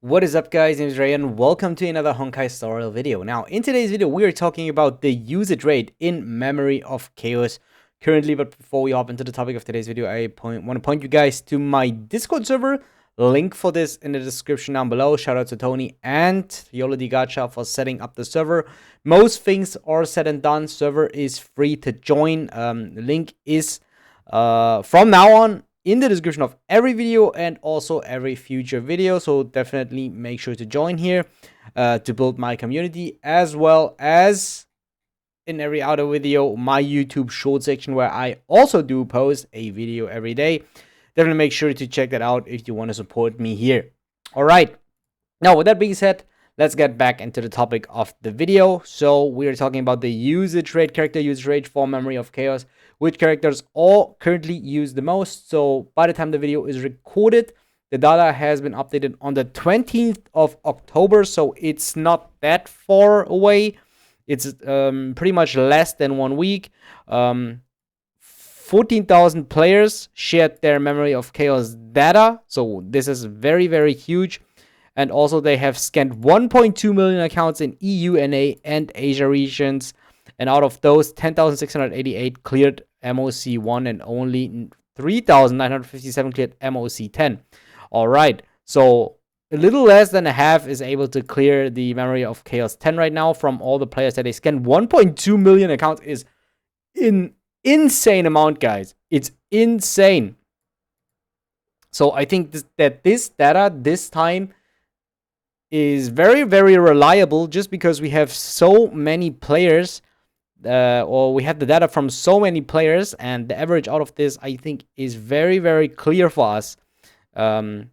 What is up, guys? My name is Ray and welcome to another Honkai tutorial video. Now, in today's video, we are talking about the usage rate in Memory of Chaos currently. But before we hop into the topic of today's video, I want to point you guys to my Discord server. Link for this in the description down below. Shout out to Tony and Yolodi Gacha for setting up the server. Most things are said and done. Server is free to join. The link is from now on in the description of every video and also every future video, so definitely make sure to join here to build my community, as well as in every other video my YouTube short section where I also do post a video every day. Definitely make sure to check that out if you want to support me here. All right, now with that being said, let's get back into the topic of the video. So we are talking about the usage rate, character usage rate for Memory of Chaos, which characters are currently used the most. So by the time the video is recorded, the data has been updated on the 20th of October, so it's not that far away. It's pretty much less than 1 week. 14,000 players shared their Memory of Chaos data, so this is very, very huge. And also they have scanned 1.2 million accounts in EU, NA, and Asia regions. And out of those, 10,688 cleared MOC 1 and only 3,957 cleared MOC 10. All right, so a little less than a half is able to clear the Memory of Chaos 10 right now from all the players that they scanned. 1.2 million accounts is an insane amount, guys. It's insane. So I think that this data this time is very, very reliable, just because we have so many players, or we have the data from so many players, and the average out of this, I think, is very, very clear for us. All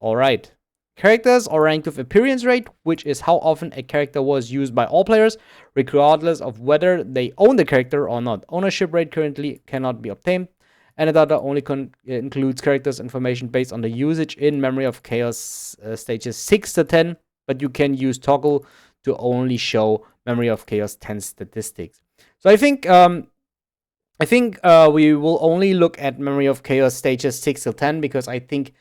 right. Characters are ranked with appearance rate, which is how often a character was used by all players, regardless of whether they own the character or not. Ownership rate currently cannot be obtained, and the data only includes characters information based on the usage in Memory of Chaos stages 6 to 10, but you can use toggle to only show Memory of Chaos 10 statistics. So I think we will only look at Memory of Chaos stages 6 to 10, because I think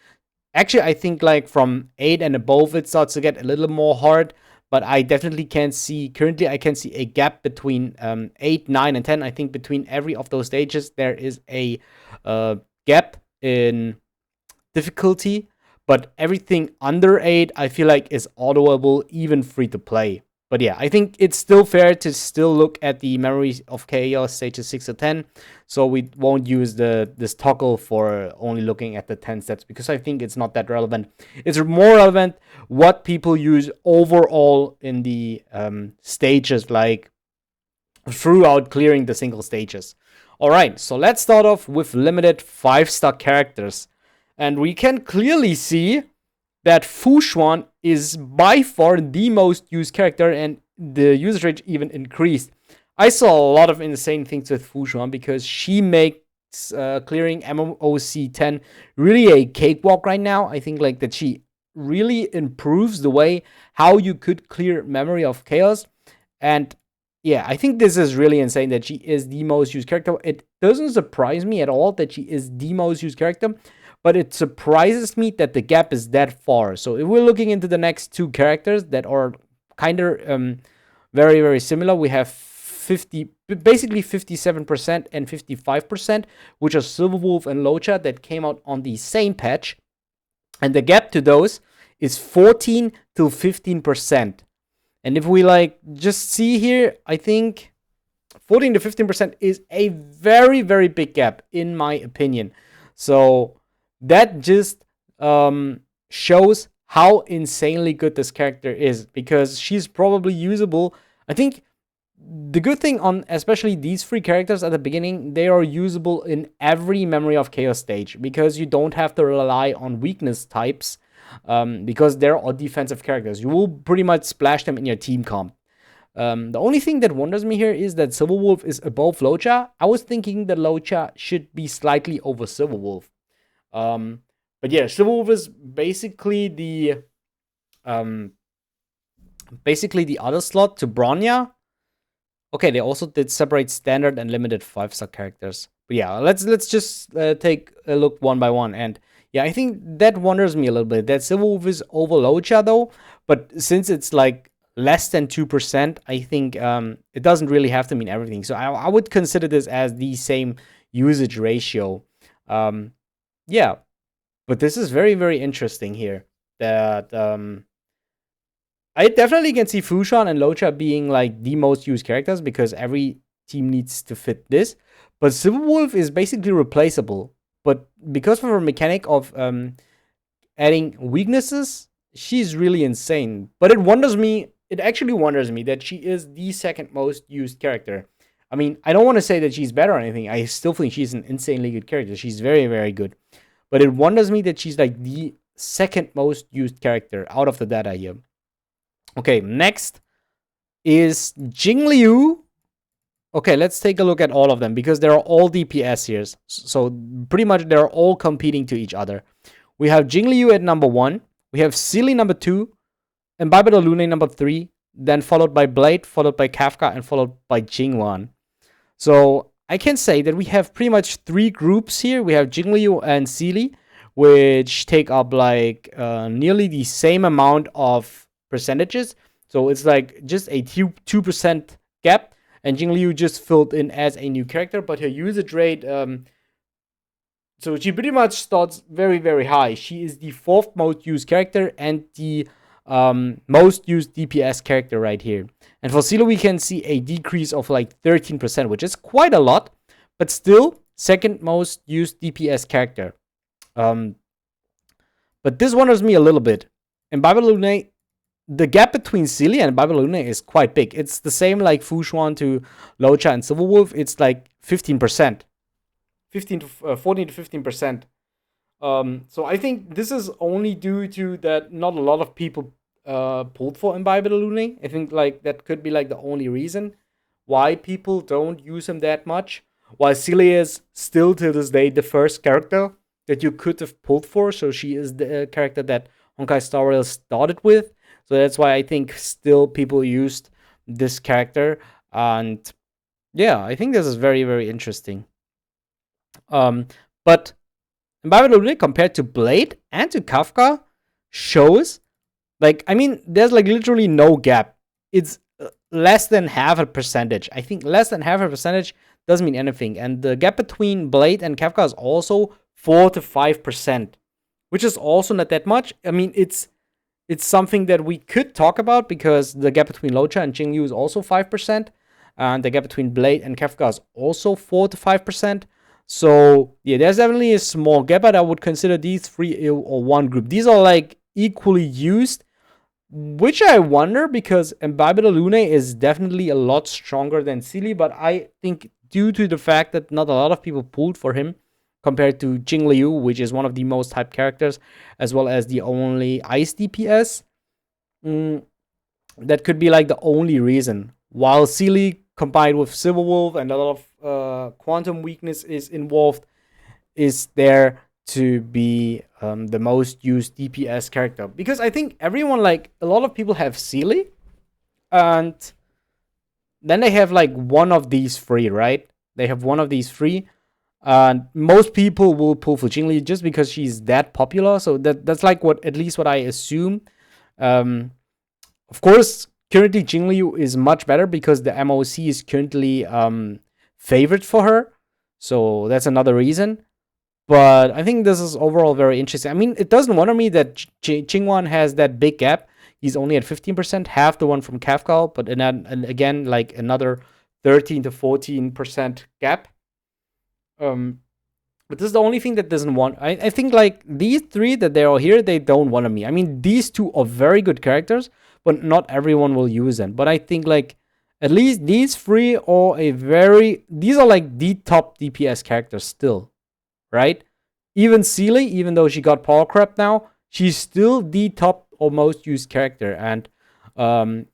like from 8 and above it starts to get a little more hard. But I definitely can see, currently I can see a gap between 8, 9, and 10. I think between every of those stages there is a gap in difficulty. But everything under 8, I feel like, is autoable, even free to play. But yeah, I think it's still fair to still look at the Memory of Chaos stages 6 to 10. So we won't use this toggle for only looking at the 10 steps, because I think it's not that relevant. It's more relevant what people use overall in the stages, like throughout clearing the single stages. All right, so let's start off with limited 5-star characters. And we can clearly see that Fushuan is by far the most used character, and the usage rate even increased. I saw a lot of insane things with Fushuan, because she makes clearing MOC 10 really a cakewalk right now. I think like that she really improves the way how you could clear Memory of Chaos. And yeah, I think this is really insane that she is the most used character. It doesn't surprise me at all that she is the most used character, but it surprises me that the gap is that far. So if we're looking into the next two characters that are kind of very, very similar, we have basically 57% and 55%, which are Silverwolf and Locha, that came out on the same patch. And the gap to those is 14 to 15%. And if we like just see here, I think 14 to 15% is a very, very big gap, in my opinion. So that just shows how insanely good this character is, because she's probably usable. I think the good thing on especially these three characters at the beginning, they are usable in every Memory of Chaos stage, because you don't have to rely on weakness types, because they're all defensive characters. You will pretty much splash them in your team comp. The only thing that wonders me here is that Silverwolf is above Locha. I was thinking that Locha should be slightly over Silverwolf. But yeah, Silverwolf is basically the other slot to Bronya. Okay, they also did separate standard and limited 5-star characters. But yeah, let's just take a look one by one. And Yeah, I think that wonders me a little bit. That Silverwolf is over Locha though, but since it's like less than 2%, I think it doesn't really have to mean everything. So I would consider this as the same usage ratio. Um, yeah, but this is very, very interesting here. That I definitely can see Fushan and Locha being like the most used characters because every team needs to fit this. But Silverwolf is basically replaceable. But because of her mechanic of adding weaknesses, she's really insane. But it actually wonders me that she is the second most used character. I mean, I don't want to say that she's better or anything. I still think she's an insanely good character. She's very, very good. But it wonders me that she's like the second most used character out of the data here. Okay, next is Jingliu. Okay, let's take a look at all of them because they're all DPS here. So pretty much they're all competing to each other. We have Jingliu at number 1. We have Sealy number 2. Imbibe the Lune number 3. Then followed by Blade, followed by Kafka, and followed by Jingwan. So I can say that we have pretty much 3 groups here. We have Jingliu and Sealy, which take up like nearly the same amount of percentages. So it's like just a 2% gap. And Jingliu just filled in as a new character, but her usage rate, so she pretty much starts very, very high. She is the 4th most used character and the most used DPS character right here. And for Silo, we can see a decrease of like 13%, which is quite a lot, but still 2nd most used DPS character. But this wonders me a little bit. In Bible Lune, the gap between Celia and Bible Lune is quite big. It's the same like Fushuan to Locha and Silverwolf. It's like 15%. 14 to 15%. So I think this is only due to that not a lot of people pulled for Imbibe the Lune. I think like that could be like the only reason why people don't use him that much. While Celia is still to this day the first character that you could have pulled for. So she is the character that Honkai Star Rail started with. So that's why I think still people used this character. And yeah, I think this is very, very interesting. But Imbibe the Lune compared to Blade and to Kafka shows, like, I mean, there's like literally no gap. It's less than half a percentage. I think less than half a percentage doesn't mean anything. And the gap between Blade and Kafka is also 4 to 5%, which is also not that much. I mean, it's something that we could talk about because the gap between Locha and Jingliu is also 5%. And the gap between Blade and Kafka is also 4 to 5%. So, yeah, there's definitely a small gap, but I would consider these 3 or 1 group. These are like equally used, which I wonder because Imbibe the Lune is definitely a lot stronger than Sealy, but I think due to the fact that not a lot of people pulled for him compared to Jingliu, which is one of the most hyped characters, as well as the only ice DPS, that could be like the only reason. While Sealy combined with Silverwolf and a lot of quantum weakness is involved, is there to be the most used DPS character. Because I think everyone, like, a lot of people have Sealy, and then they have, like, one of these 3, right? They have one of these 3, and most people will pull for Jingli just because she's that popular, so that's, like, at least what I assume. Of course, currently Jingliu is much better because the MOC is currently favored for her. So that's another reason. But I think this is overall very interesting. I mean, it doesn't wonder me that Qingwan has that big gap. He's only at 15%, half the one from Kafka, but and again, like another 13 to 14% gap. But this is the only thing that doesn't want. I think like these 3 that they are here, they don't want me. I mean, these 2 are very good characters, but not everyone will use them. But I think like at least these 3 are these are like the top DPS characters still, right? Even Sealy, even though she got power crap now, she's still the top or most used character. And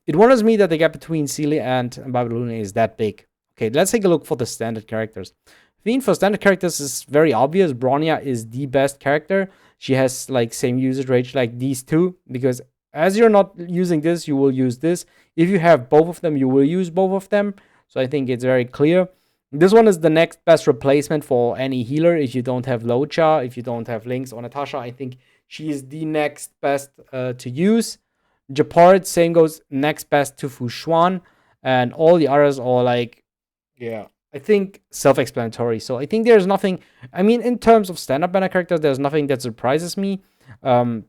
it wonders me that the gap between Sealy and Imbibe the Lune is that big. Okay, let's take a look for the standard characters. I mean, for standard characters, it's very obvious. Bronya is the best character. She has like same usage rate like these 2, because as you're not using this, you will use this. If you have both of them, you will use both of them. So I think it's very clear. This one is the next best replacement for any healer if you don't have Locha, if you don't have Lynx or Natasha. I think she is the next best to use. Japard, same goes next best to Fu Xuan. And all the others are like, yeah, I think self-explanatory. So I think there's nothing, I mean, in terms of stand-up banner characters, there's nothing that surprises me. I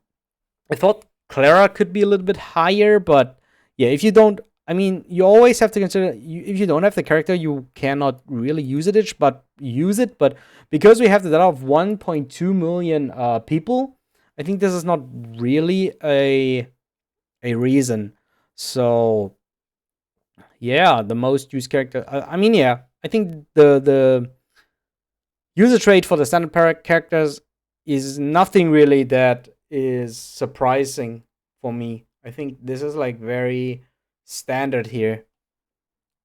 thought Clara could be a little bit higher, but yeah, if you don't, I mean, you always have to consider if you don't have the character, you cannot really use it, but use it. But because we have the data of 1.2 million people, I think this is not really a reason. So yeah, the most used character. I mean, yeah, I think the user rate for the standard characters is nothing really that is surprising for me. I think this is like very standard here.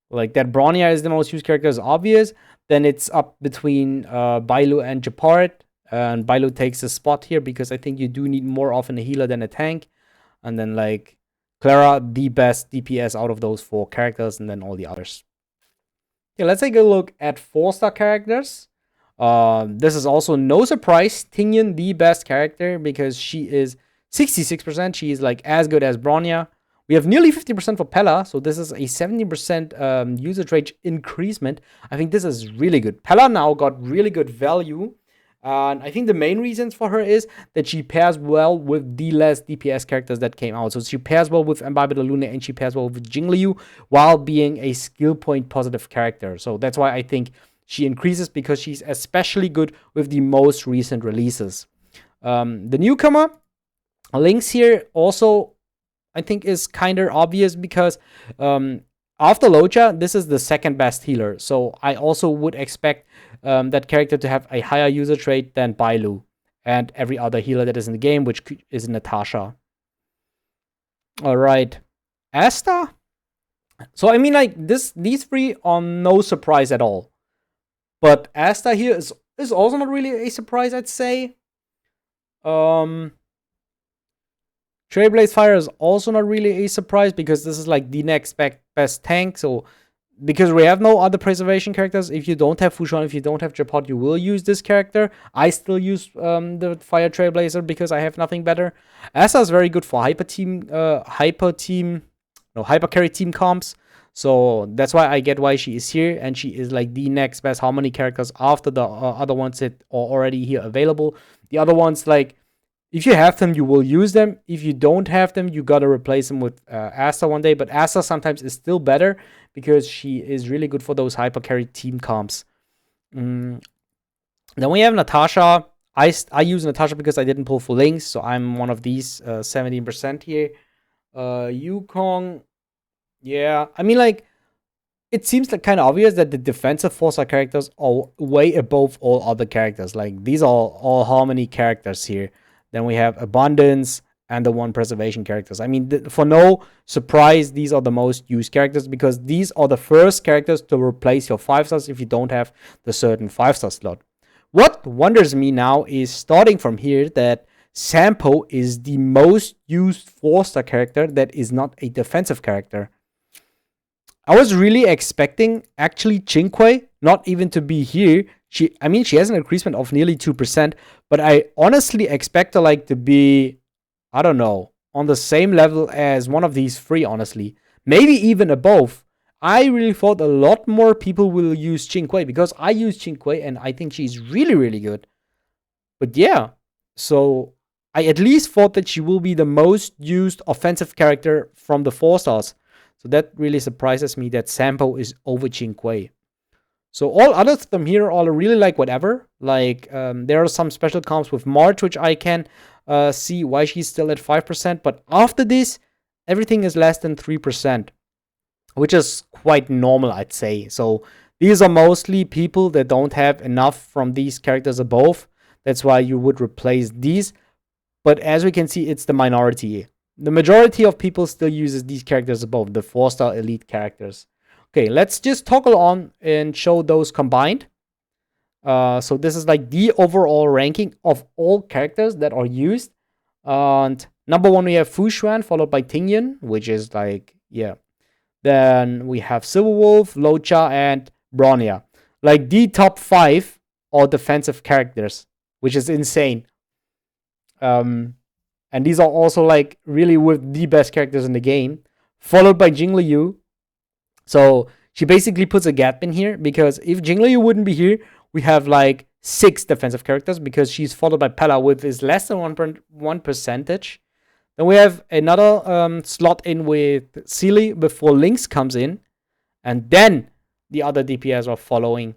Like that Bronya is the most used character is obvious. Then it's up between Bailu and Japard. And Bailu takes a spot here because I think you do need more often a healer than a tank. And then like Clara, the best DPS out of those 4 characters, and then all the others. Okay, let's take a look at 4-star characters. This is also no surprise. Tingyan, the best character, because she is 66%. She is like as good as Bronya. We have nearly 50% for Pella, so this is a 70% user rate increasement. I think this is really good. Pella now got really good value. And I think the main reasons for her is that she pairs well with the less DPS characters that came out. So she pairs well with Imbibed Luna and she pairs well with Jingliu while being a skill point positive character. So that's why I think she increases, because she's especially good with the most recent releases. The newcomer, Lynx here, also I think is kind of obvious because after Locha, this is the second best healer. So I also would expect that character to have a higher user rate than Bailu and every other healer that is in the game, which is Natasha. All right, Asta. So I mean, like these 3 are no surprise at all. But Asta here is also not really a surprise, I'd say. Trailblaze Fire is also not really a surprise because this is like the next best tank. So because we have no other preservation characters, if you don't have Fu Xuan, if you don't have Japod, you will use this character. I still use the Fire Trailblazer because I have nothing better. Asa is very good for hyper carry team comps. So that's why I get why she is here, and she is like the next best harmony characters after the other ones that are already here available. The other ones, like, if you have them, you will use them. If you don't have them, you gotta replace them with Asta one day. But Asta sometimes is still better because she is really good for those hyper carry team comps. Then we have Natasha. I use Natasha because I didn't pull full links, so I'm one of these 17% here. Yukong, yeah, I mean, like, it seems like kind of obvious that the defensive 4-star characters are way above all other characters. Like, these are all harmony characters here. Then we have Abundance and the 1 preservation characters. I mean, for no surprise, these are the most used characters because these are the first characters to replace your 5-stars if you don't have the certain 5-star slot. What wonders me now is, starting from here, that Sampo is the most used 4-star character that is not a defensive character. I was really expecting, actually, Qingque not even to be here. She has an increasement of nearly 2%, but I honestly expect her like to be, I don't know, on the same level as one of these 3, honestly. Maybe even above. I really thought a lot more people will use Qingque because I use Qingque and I think she's really, really good. But yeah, so I at least thought that she will be the most used offensive character from the 4-stars. So that really surprises me that Sampo is over Qingque. So all others of them here are really like whatever. Like there are some special comps with March, which I can see why she's still at 5%. But after this, everything is less than 3%, which is quite normal, I'd say. So these are mostly people that don't have enough from these characters above. That's why you would replace these. But as we can see, it's the minority. The majority of people still uses these characters above, the 4-star elite characters. Okay, let's just toggle on and show those combined. So this is like the overall ranking of all characters that are used. And number 1, we have Fu Xuan, followed by Tingyan, which is like, yeah. Then we have Silverwolf, Locha, and Bronya. like the top 5 are defensive characters, which is insane. And these are also like really with the best characters in the game, followed by Jingliu. So she basically puts a gap in here because if Jingliu wouldn't be here, we have like 6 defensive characters because she's followed by Pella with is less than 1 percentage. Then we have another slot in with Sealy before Lynx comes in, and then the other DPS are following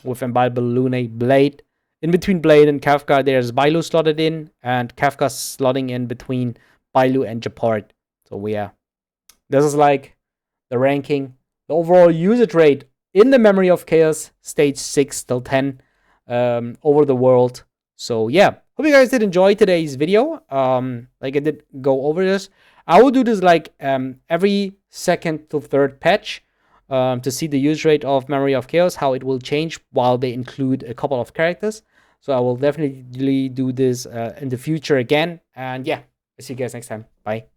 with Imbibable, Lune, Blade. In between Blade and Kafka, there's Bailu slotted in, and Kafka slotting in between Bailu and Japard. So yeah, this is like the ranking, the overall usage rate in the Memory of Chaos stage 6 till 10 over the world. So yeah, hope you guys did enjoy today's video. Like I did go over this. I will do this like every second to third patch to see the use rate of Memory of Chaos, how it will change while they include a couple of characters. So I will definitely do this in the future again. And yeah, I'll see you guys next time. Bye.